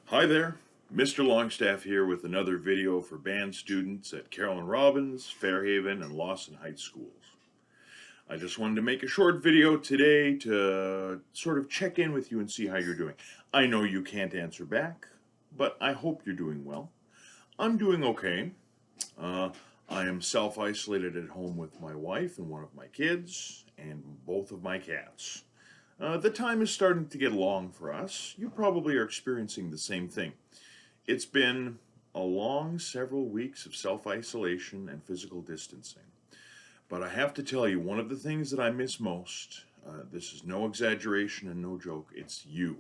Hi there, Mr. Longstaff here with another video for band students at Carolyn Robbins, Fairhaven, and Lawson Heights schools. I just wanted to make a short video today to sort of check in with you and see how you're doing. I know you can't answer back, but I hope you're doing well. I'm doing okay. Uh, I am self-isolated at home with my wife and one of my kids, and both of my cats. The time is starting to get long for us. You probably are experiencing the same thing. It's been a long several weeks of self-isolation and physical distancing. But I have to tell you, one of the things that I miss most, this is no exaggeration and no joke, it's you.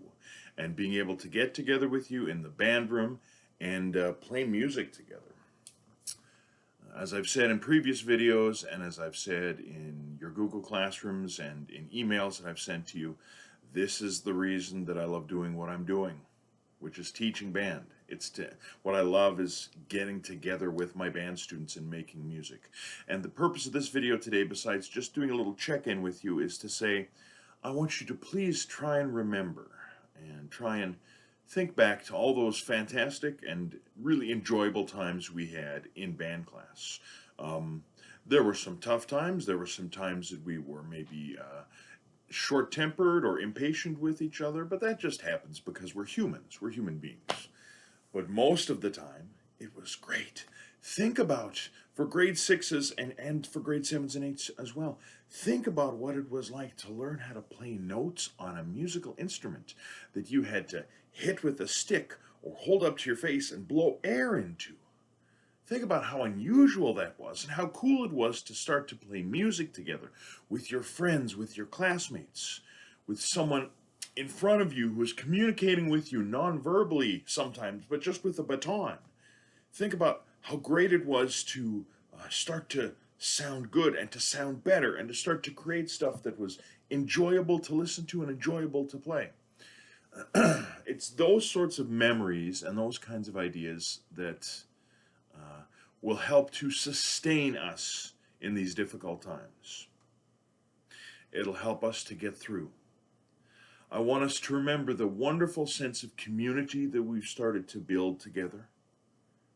And being able to get together with you in the band room and play music together. As I've said in previous videos, and as I've said in your Google Classrooms and in emails that I've sent to you, this is the reason that I love doing what I'm doing, which is teaching band. What I love is getting together with my band students and making music. And the purpose of this video today, besides just doing a little check-in with you, is to say, I want you to please try and remember and try and think back to all those fantastic and really enjoyable times we had in band class. There were some tough times. There were some times that we were maybe short-tempered or impatient with each other, but that just happens because we're humans. We're human beings. But most of the time, it was great. Think about, for grade sixes and for grade sevens and eights as well, think about what it was like to learn how to play notes on a musical instrument that you had to hit with a stick or hold up to your face and blow air into. Think about how unusual that was and how cool it was to start to play music together with your friends, with your classmates, with someone in front of you who is communicating with you non-verbally sometimes, but just with a baton. Think about how great it was to start to sound good and to sound better and to start to create stuff that was enjoyable to listen to and enjoyable to play. It's those sorts of memories and those kinds of ideas that will help to sustain us in these difficult times. It'll help us to get through. I want us to remember the wonderful sense of community that we've started to build together.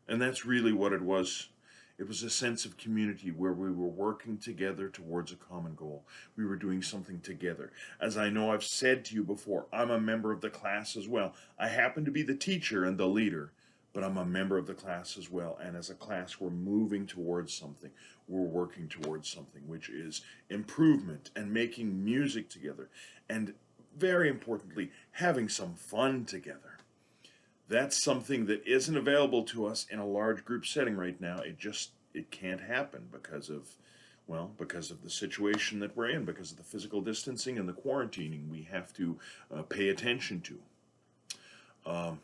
And that's really what it was. It was a sense of community where we were working together towards a common goal. We were doing something together. As I know I've said to you before, I'm a member of the class as well. I happen to be the teacher and the leader, but I'm a member of the class as well. And as a class, we're moving towards something. We're working towards something, which is improvement and making music together. And very importantly, having some fun together. That's something that isn't available to us in a large group setting right now. It can't happen because of, well, because of the situation that we're in, because of the physical distancing and the quarantining we have to pay attention to.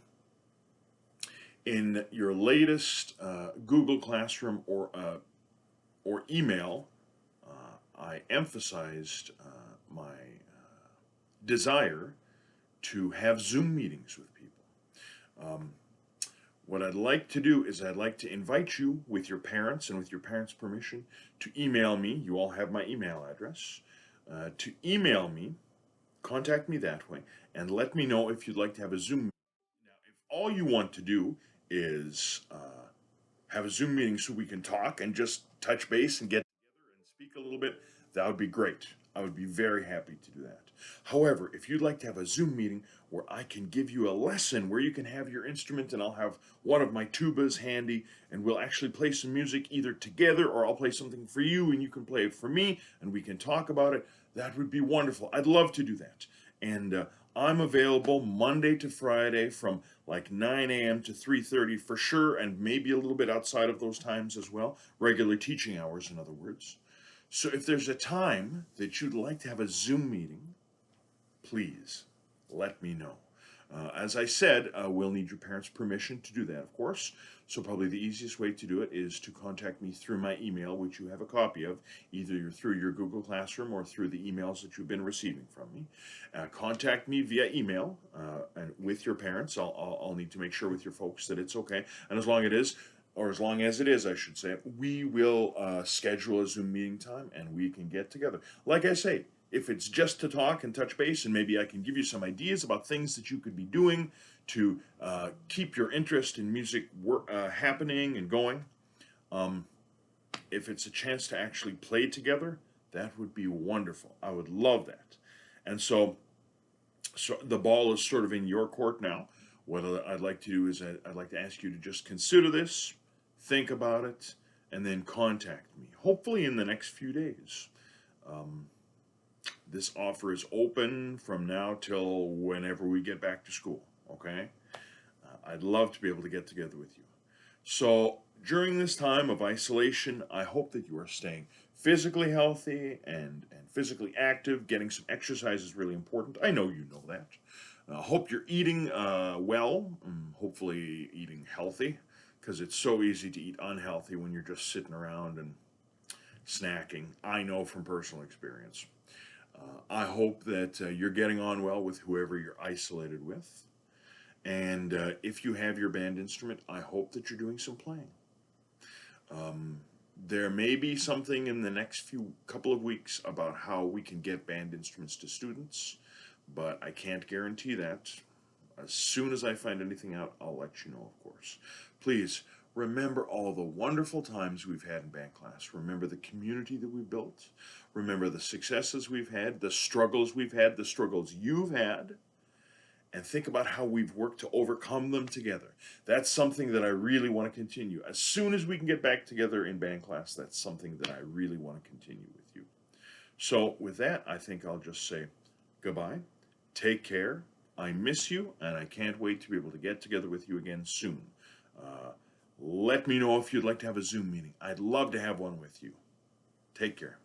In your latest Google Classroom or email, I emphasized my desire to have Zoom meetings with people. What I'd like to do is I'd like to invite you with your parents and with your parents' permission to email me. You all have my email address. To email me, contact me that way, and let me know if you'd like to have a Zoom meeting. Now, if all you want to do is have a Zoom meeting so we can talk and just touch base and get together and speak a little bit, that would be great. I would be very happy to do that. However, if you'd like to have a Zoom meeting where I can give you a lesson where you can have your instrument and I'll have one of my tubas handy and we'll actually play some music either together or I'll play something for you and you can play it for me and we can talk about it, that would be wonderful. I'd love to do that. And I'm available Monday to Friday from like 9 a.m. to 3:30 for sure, and maybe a little bit outside of those times as well, regular teaching hours, in other words. So if there's a time that you'd like to have a Zoom meeting, please let me know. As I said, we'll need your parents' permission to do that, of course. So probably the easiest way to do it is to contact me through my email, which you have a copy of, either through your Google Classroom or through the emails that you've been receiving from me. Contact me via email and with your parents. I'll need to make sure with your folks that it's okay. And as long as it is, I should say, we will schedule a Zoom meeting time and we can get together. Like I say, if it's just to talk and touch base, and maybe I can give you some ideas about things that you could be doing to keep your interest in music happening and going. If it's a chance to actually play together, that would be wonderful. I would love that. And so the ball is sort of in your court now. What I'd like to do is I'd like to ask you to just consider this, think about it, and then contact me, hopefully in the next few days. This offer is open from now till whenever we get back to school, okay? I'd love to be able to get together with you. So during this time of isolation, I hope that you are staying physically healthy and physically active. Getting some exercise is really important. I know you know that. I hope you're eating well, hopefully eating healthy, because it's so easy to eat unhealthy when you're just sitting around and snacking. I know from personal experience. I hope that you're getting on well with whoever you're isolated with. And if you have your band instrument, I hope that you're doing some playing. There may be something in the next couple of weeks about how we can get band instruments to students, but I can't guarantee that. As soon as I find anything out, I'll let you know, of course. Please remember all the wonderful times we've had in band class. Remember the community that we built. Remember the successes we've had, the struggles we've had, the struggles you've had. And think about how we've worked to overcome them together. That's something that I really want to continue. As soon as we can get back together in band class, that's something that I really want to continue with you. So with that, I think I'll just say goodbye. Take care. I miss you, and I can't wait to be able to get together with you again soon. Let me know if you'd like to have a Zoom meeting. I'd love to have one with you. Take care.